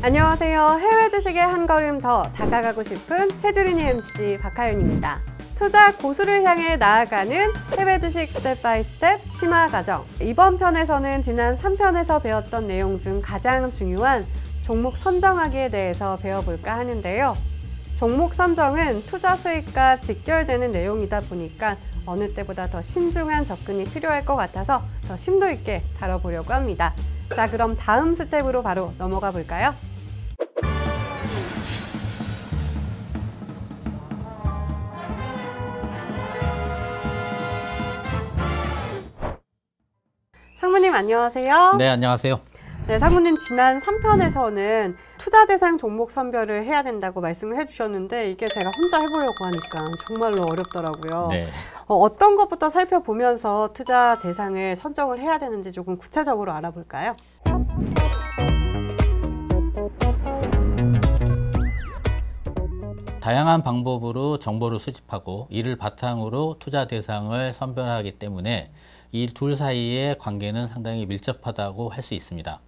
안녕하세요. 해외 주식에 한 걸음 더 다가가고 싶은 해주린이 MC 박하윤입니다. 투자 고수를 향해 나아가는 해외 주식 스텝 바이 스텝 심화 과정. 이번 편에서는 지난 3편에서 배웠던 내용 중 가장 중요한 종목 선정하기에 대해서 배워볼까 하는데요. 종목 선정은 투자 수익과 직결되는 내용이다 보니까 어느 때보다 더 신중한 접근이 필요할 것 같아서 더 심도 있게 다뤄보려고 합니다. 자, 그럼 다음 스텝으로 바로 넘어가 볼까요? 상무님 안녕하세요. 네, 안녕하세요. 네, 상무님 지난 3편에서는 투자 대상 종목 선별을 해야 된다고 말씀을 해주셨는데 이게 제가 혼자 해보려고 하니까 정말로 어렵더라고요. 네. 어떤 것부터 살펴보면서 투자 대상을 선정을 해야 되는지 조금 구체적으로 알아볼까요? 다양한 방법으로 정보를 수집하고 이를 바탕으로 투자 대상을 선별하기 때문에 이 둘 사이의 관계는 상당히 밀접하다고 할 수 있습니다.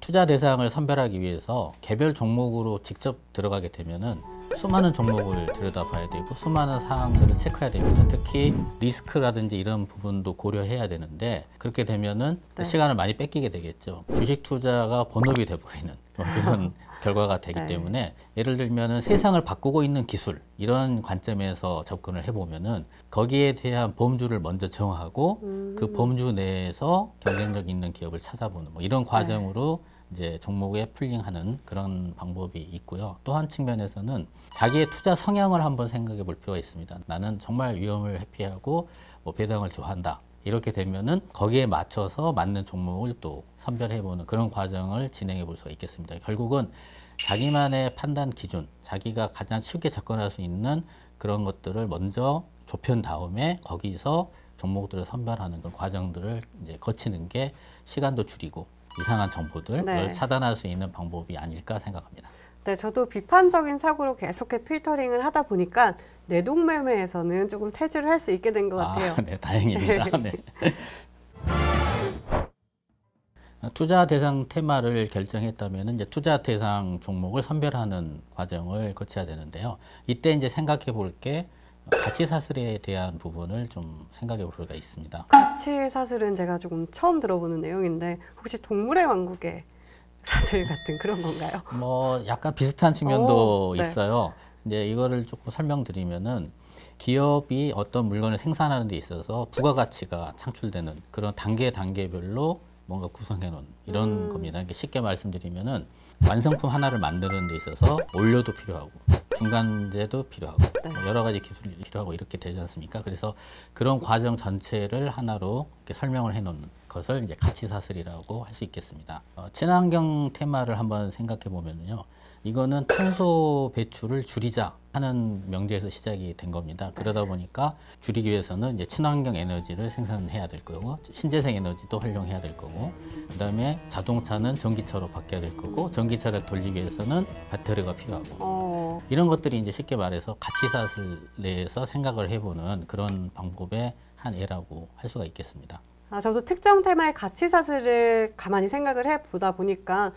투자 대상을 선별하기 위해서 개별 종목으로 직접 들어가게 되면은 수많은 종목을 들여다봐야 되고 수많은 사항들을 체크해야 됩니다. 특히 리스크라든지 이런 부분도 고려해야 되는데 그렇게 되면은 네. 시간을 많이 뺏기게 되겠죠. 주식 투자가 본업이 돼버리는 그런 결과가 되기 네. 때문에 예를 들면은 세상을 바꾸고 있는 기술 이런 관점에서 접근을 해보면은 거기에 대한 범주를 먼저 정하고 그 범주 내에서 경쟁력 있는 기업을 찾아보는 뭐 이런 과정으로 이제 종목에 풀링하는 그런 방법이 있고요. 또 한 측면에서는 자기의 투자 성향을 한번 생각해 볼 필요가 있습니다. 나는 정말 위험을 회피하고 뭐 배당을 좋아한다. 이렇게 되면은 거기에 맞춰서 맞는 종목을 또 선별해 보는 그런 과정을 진행해 볼 수가 있겠습니다. 결국은 자기만의 판단 기준, 자기가 가장 쉽게 접근할 수 있는 그런 것들을 먼저 좁힌 다음에 거기서 종목들을 선별하는 그런 과정들을 이제 거치는 게 시간도 줄이고 이상한 정보들을 네. 차단할 수 있는 방법이 아닐까 생각합니다. 네, 저도 비판적인 사고로 계속해 필터링을 하다 보니까 내동매매에서는 조금 퇴출을 할 수 있게 된 것 같아요. 네, 다행입니다. 네. 투자 대상 테마를 결정했다면 이제 투자 대상 종목을 선별하는 과정을 거쳐야 되는데요. 이때 이제 생각해 볼 게 가치 사슬에 대한 부분을 좀 생각해 볼 필요가 있습니다. 가치 사슬은 제가 조금 처음 들어보는 내용인데 혹시 동물의 왕국의 사슬 같은 그런 건가요? 뭐 약간 비슷한 측면도 네. 있어요. 이제 이거를 조금 설명드리면은 기업이 어떤 물건을 생산하는 데 있어서 부가가치가 창출되는 그런 단계별로 뭔가 구성해 놓은 이런 겁니다. 그러니까 쉽게 말씀드리면은 완성품 하나를 만드는 데 있어서 원료도 필요하고 중간재도 필요하고 뭐 여러 가지 기술이 필요하고 이렇게 되지 않습니까? 그래서 그런 과정 전체를 하나로 이렇게 설명을 해 놓는 것을 이제 가치 사슬이라고 할 수 있겠습니다. 친환경 테마를 한번 생각해 보면요. 이거는 탄소 배출을 줄이자 하는 명제에서 시작이 된 겁니다. 그러다 보니까 줄이기 위해서는 이제 친환경 에너지를 생산해야 될 거고 신재생 에너지도 활용해야 될 거고 그다음에 자동차는 전기차로 바뀌어야 될 거고 전기차를 돌리기 위해서는 배터리가 필요하고 이런 것들이 이제 쉽게 말해서 가치 사슬 내에서 생각을 해보는 그런 방법의 한 예라고 할 수가 있겠습니다. 저도 특정 테마의 가치 사슬을 가만히 생각을 해보다 보니까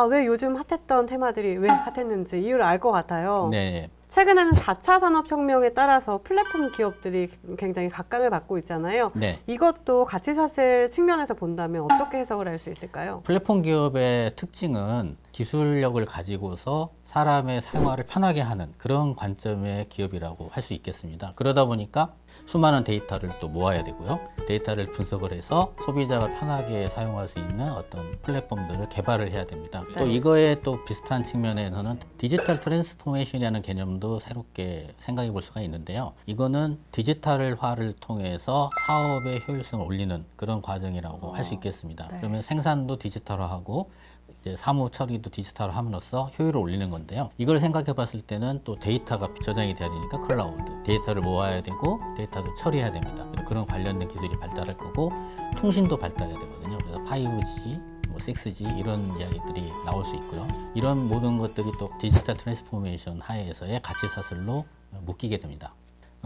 왜 요즘 핫했던 테마들이 왜 핫했는지 이유를 알 것 같아요. 네. 최근에는 4차 산업혁명에 따라서 플랫폼 기업들이 굉장히 각광을 받고 있잖아요. 네. 이것도 가치 사슬 측면에서 본다면 어떻게 해석을 할 수 있을까요? 플랫폼 기업의 특징은 기술력을 가지고서 사람의 생활을 편하게 하는 그런 관점의 기업이라고 할 수 있겠습니다. 그러다 보니까 수많은 데이터를 또 모아야 되고요. 데이터를 분석을 해서 소비자가 편하게 사용할 수 있는 어떤 플랫폼들을 개발을 해야 됩니다. 또 이거에 또 비슷한 측면에서는 디지털 트랜스포메이션이라는 개념도 새롭게 생각해 볼 수가 있는데요. 이거는 디지털화를 통해서 사업의 효율성을 올리는 그런 과정이라고 할 수 있겠습니다. 그러면 생산도 디지털화하고 이제 사무 처리도 디지털화 함으로써 효율을 올리는 건데요. 이걸 생각해 봤을 때는 또 데이터가 저장이 돼야 되니까 클라우드, 데이터를 모아야 되고 데이터도 처리해야 됩니다. 그런 관련된 기술이 발달할 거고 통신도 발달해야 되거든요. 그래서 5G, 뭐 6G 이런 이야기들이 나올 수 있고요. 이런 모든 것들이 또 디지털 트랜스포메이션 하에서의 가치 사슬로 묶이게 됩니다.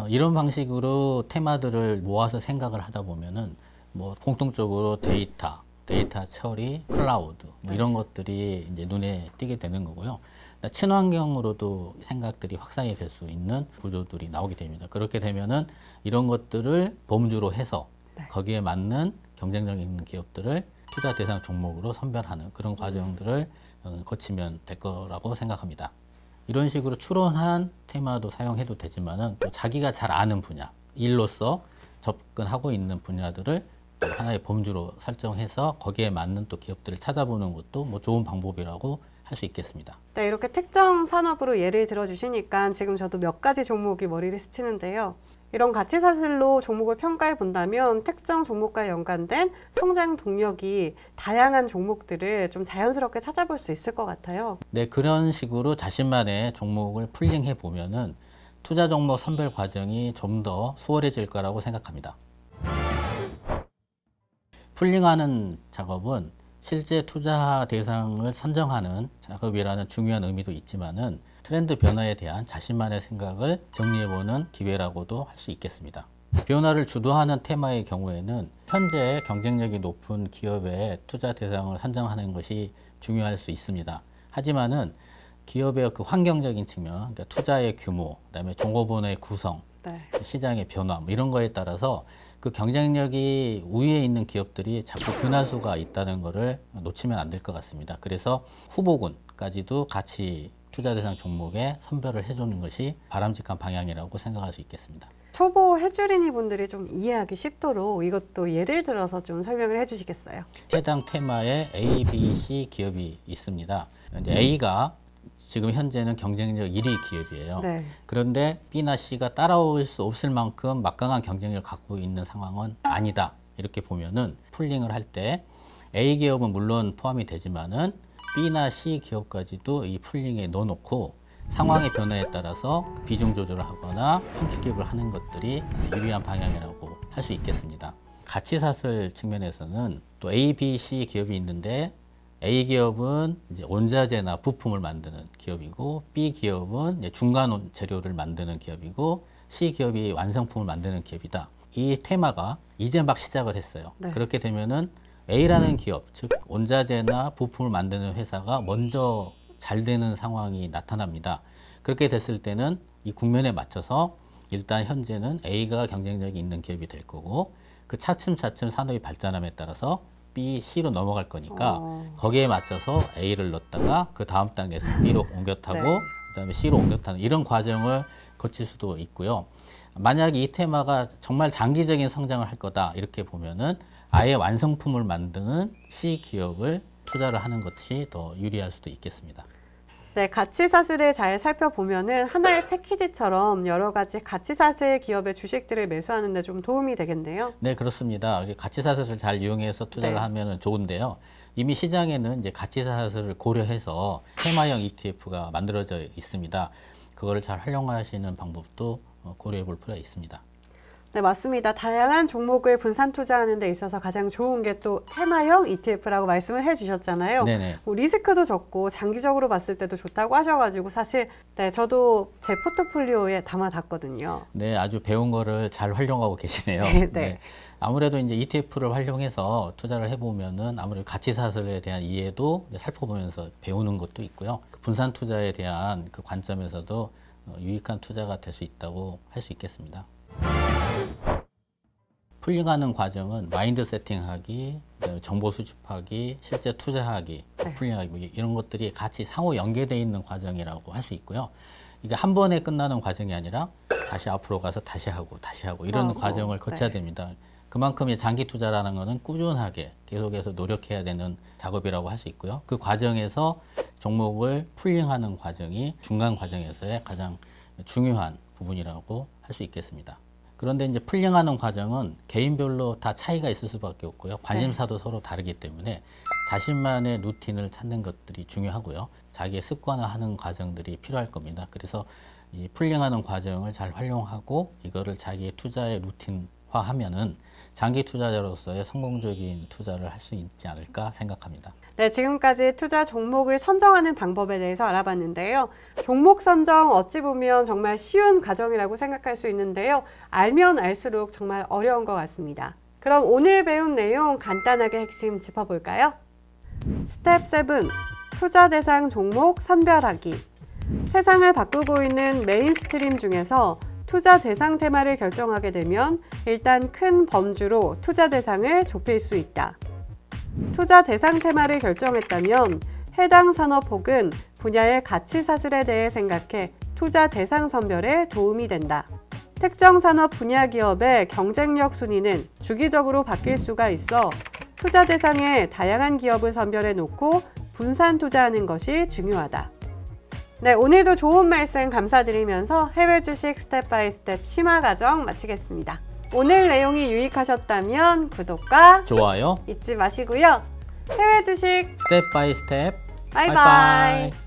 이런 방식으로 테마들을 모아서 생각을 하다 보면은 뭐 공통적으로 데이터, 데이터 처리, 클라우드 뭐 이런 것들이 이제 눈에 띄게 되는 거고요. 친환경으로도 생각들이 확산이 될 수 있는 구조들이 나오게 됩니다. 그렇게 되면은 이런 것들을 범주로 해서 거기에 맞는 경쟁력 있는 기업들을 투자 대상 종목으로 선별하는 그런 과정들을 거치면 될 거라고 생각합니다. 이런 식으로 추론한 테마도 사용해도 되지만은 또 자기가 잘 아는 분야, 일로서 접근하고 있는 분야들을 또 하나의 범주로 설정해서 거기에 맞는 또 기업들을 찾아보는 것도 뭐 좋은 방법이라고 할 수 있겠습니다. 네, 이렇게 특정 산업으로 예를 들어 주시니까 지금 저도 몇 가지 종목이 머리를 스치는데요. 이런 가치 사슬로 종목을 평가해 본다면 특정 종목과 연관된 성장 동력이 다양한 종목들을 좀 자연스럽게 찾아볼 수 있을 것 같아요. 네, 그런 식으로 자신만의 종목을 풀링해 보면은 투자 종목 선별 과정이 좀 더 수월해질 거라고 생각합니다. 풀링하는 작업은 실제 투자 대상을 선정하는 작업이라는 중요한 의미도 있지만은 트렌드 변화에 대한 자신만의 생각을 정리해보는 기회라고도 할 수 있겠습니다. 변화를 주도하는 테마의 경우에는 현재 경쟁력이 높은 기업의 투자 대상을 선정하는 것이 중요할 수 있습니다. 하지만은 기업의 그 환경적인 측면, 그러니까 투자의 규모, 그다음에 종업원의 구성, 시장의 변화 뭐 이런 거에 따라서 그 경쟁력이 우위에 있는 기업들이 자꾸 변화수가 있다는 것을 놓치면 안 될 것 같습니다. 그래서 후보군까지도 같이 투자 대상 종목에 선별을 해주는 것이 바람직한 방향이라고 생각할 수 있겠습니다. 초보 해주리니 분들이 좀 이해하기 쉽도록 이것도 예를 들어서 좀 설명을 해주시겠어요? 해당 테마에 A, B, C 기업이 있습니다. 이제 A가 지금 현재는 경쟁력 1위 기업이에요. 그런데 B나 C가 따라올 수 없을 만큼 막강한 경쟁력을 갖고 있는 상황은 아니다. 이렇게 보면은 풀링을 할 때 A 기업은 물론 포함이 되지만은 B나 C 기업까지도 이 풀링에 넣어놓고 상황의 변화에 따라서 비중 조절을 하거나 편축입을 하는 것들이 유리한 방향이라고 할 수 있겠습니다. 가치사슬 측면에서는 또 A, B, C 기업이 있는데 A 기업은 이제 원자재나 부품을 만드는 기업이고 B 기업은 이제 중간 재료를 만드는 기업이고 C 기업이 완성품을 만드는 기업이다. 이 테마가 이제 막 시작을 했어요. 그렇게 되면은 A라는 기업, 즉 원자재나 부품을 만드는 회사가 먼저 잘 되는 상황이 나타납니다. 그렇게 됐을 때는 이 국면에 맞춰서 일단 현재는 A가 경쟁력이 있는 기업이 될 거고 그 차츰차츰 산업이 발전함에 따라서 B, C로 넘어갈 거니까 거기에 맞춰서 A를 넣었다가 그 다음 단계에서 B로 옮겨 타고 그다음에 C로 옮겨 타는 이런 과정을 거칠 수도 있고요. 만약 이 테마가 정말 장기적인 성장을 할 거다 이렇게 보면은 아예 완성품을 만드는 C 기업을 투자를 하는 것이 더 유리할 수도 있겠습니다. 네, 가치사슬을 잘 살펴보면은 하나의 패키지처럼 여러 가지 가치사슬 기업의 주식들을 매수하는 데 좀 도움이 되겠네요. 네, 그렇습니다. 가치사슬을 잘 이용해서 투자를 하면 좋은데요. 이미 시장에는 이제 가치사슬을 고려해서 테마형 ETF가 만들어져 있습니다. 그거를 잘 활용하시는 방법도 고려해 볼 필요가 있습니다. 네, 맞습니다. 다양한 종목을 분산 투자하는 데 있어서 가장 좋은 게 또 테마형 ETF라고 말씀을 해주셨잖아요. 뭐 리스크도 적고 장기적으로 봤을 때도 좋다고 하셔가지고 사실 저도 제 포트폴리오에 담아놨거든요. 네, 아주 배운 거를 잘 활용하고 계시네요. 아무래도 이제 ETF를 활용해서 투자를 해보면은 아무래도 가치사슬에 대한 이해도 살펴보면서 배우는 것도 있고요. 분산 투자에 대한 그 관점에서도 유익한 투자가 될 수 있다고 할 수 있겠습니다. 풀링하는 과정은 마인드 세팅하기, 정보 수집하기, 실제 투자하기, 풀링하기 뭐 이런 것들이 같이 상호 연계되어 있는 과정이라고 할 수 있고요. 이게 한 번에 끝나는 과정이 아니라 다시 앞으로 가서 다시 하고 이런 과정을 거쳐야 됩니다. 그만큼 장기 투자라는 것은 꾸준하게 계속해서 노력해야 되는 작업이라고 할 수 있고요. 그 과정에서 종목을 풀링하는 과정이 중간 과정에서의 가장 중요한 부분이라고 할 수 있겠습니다. 그런데 이제 풀링하는 과정은 개인별로 다 차이가 있을 수밖에 없고요. 관심사도 서로 다르기 때문에 자신만의 루틴을 찾는 것들이 중요하고요. 자기의 습관화하는 과정들이 필요할 겁니다. 그래서 이 풀링하는 과정을 잘 활용하고 이거를 자기의 투자의 루틴화하면은 장기 투자자로서의 성공적인 투자를 할 수 있지 않을까 생각합니다. 네, 지금까지 투자 종목을 선정하는 방법에 대해서 알아봤는데요. 종목 선정 어찌 보면 정말 쉬운 과정이라고 생각할 수 있는데요. 알면 알수록 정말 어려운 것 같습니다. 그럼 오늘 배운 내용 간단하게 핵심 짚어볼까요? 스텝 7. 투자 대상 종목 선별하기. 세상을 바꾸고 있는 메인스트림 중에서 투자 대상 테마를 결정하게 되면 일단 큰 범주로 투자 대상을 좁힐 수 있다. 투자 대상 테마를 결정했다면 해당 산업 혹은 분야의 가치 사슬에 대해 생각해 투자 대상 선별에 도움이 된다. 특정 산업 분야 기업의 경쟁력 순위는 주기적으로 바뀔 수가 있어 투자 대상에 다양한 기업을 선별해 놓고 분산 투자하는 것이 중요하다. 네, 오늘도 좋은 말씀 감사드리면서 해외 주식 스텝 바이 스텝 심화 과정 마치겠습니다. 오늘 내용이 유익하셨다면 구독과 좋아요. 잊지 마시고요. 해외 주식 스텝 바이 스텝. 바이바이.